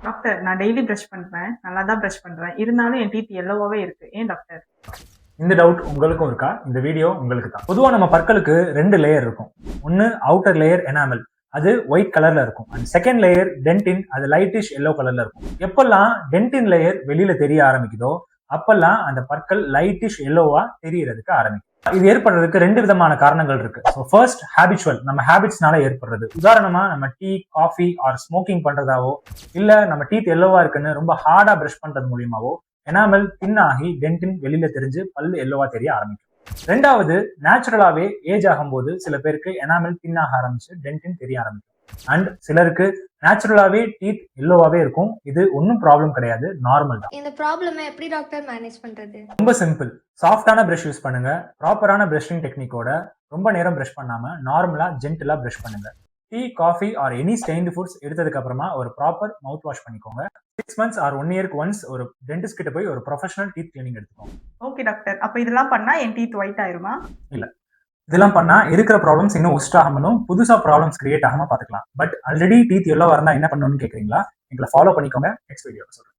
Doctor நான் daily brush பண்றேன். நல்லா தான் பிரஷ் பண்றேன். இருந்தாலும் என் டீத் எல்லோவாவே இருக்கு. ஏன் டாக்டர்? இந்த டவுட் உங்களுக்கும் இருக்கா? இந்த வீடியோ உங்களுக்கு தான். பொதுவா நம்ம பற்களுக்கு 2 லேயர் இருக்கும். ஒன்னு அவுட்டர் லேயர் எனாமல், அது ஒயிட் கலர்ல இருக்கும். அண்ட் செகண்ட் லேயர் டென்டின், அது லைட்டிஷ் எல்லோ கலர்ல இருக்கும். எப்பெல்லாம் டென்டின் லேயர் வெளியில தெரிய ஆரம்பிக்குதோ அப்பெல்லாம் அந்த பற்கள் லைட்டிஷ் எல்லோவா தெரியறதுக்கு ஆரம்பிக்கும். இது ஏற்படுறதுக்கு 2 விதமான காரணங்கள் இருக்கு. ஸோ ஃபர்ஸ்ட் ஹேபிச்சுவல், நம்ம ஹேபிட்ஸ்னால ஏற்படுறது. உதாரணமா நம்ம டீ, காஃபி ஆர் ஸ்மோக்கிங் பண்றதாவோ, இல்ல நம்ம டீத் எல்லோவா இருக்குன்னு ரொம்ப ஹார்டா பிரஷ் பண்றது மூலியமாவோ எனாமல் தின்னாகி டென்டின் வெளியில தெரிஞ்சு பல்லு எல்லோவா தெரிய ஆரம்பிக்கும். ரெண்டாவது, நேச்சுரலாவே ஏஜ் ஆகும்போது சில பேருக்கு எனாமல் தின்னாக ஆரம்பிச்சு டென்டின் தெரிய ஆரம்பிக்கும். அண்ட் சிலருக்கு நேச்சுரலாவே டீத் எல்லோவாவே இருக்கும். இது ஒன்றும் ப்ராப்ளம் கிடையாது, நார்மல் தான். இந்த ப்ராப்ளமை எப்படி டாக்டர் மேனேஜ் பண்றது? ரொம்ப சிம்பிள். சாஃப்டான பிரஷ் யூஸ் பண்ணுங்க. ப்ராப்பரான பிரஷிங் டெக்னிக்கோட ரொம்ப நேரம் பிரஷ் பண்ணாம நார்மலா ஜென்டிலா பிரஷ் பண்ணுங்க. Tea, coffee or any stained foods எடுத்ததுக்கு அப்புறமா ஒரு ப்ராப்பர் மவுத் வாஷ் பண்ணிக்கோங்க. 6 months ஆர் 1 year ஒன்ஸ் ஒரு டென்டிஸ்ட் கிட்ட போய் ஒரு ப்ரொஃபஷனல் டீத் கிளீனிங் எடுத்துக்கோங்க. Okay doctor. அப்ப இதெல்லாம் பண்ணா என் டீத் ஒயிட் ஆயிருமா? இல்ல, இதெல்லாம் பண்ணா இருக்கிற ப்ராப்ளம்ஸ் இன்னும் ஒஸ்ட் ஆகாமலும் புதுசா ப்ராப்ளம்ஸ் கிரியேட் ஆகாம பாத்துக்கலாம். பட் ஆல்ரெடி டீத் எல்லோ இருந்தா என்ன பண்ணணும்னு கேக்குறீங்களா? எங்களை ஃபாலோ பண்ணிக்கோங்க. நெக்ஸ்ட் வீடியோ சொல்றேன்.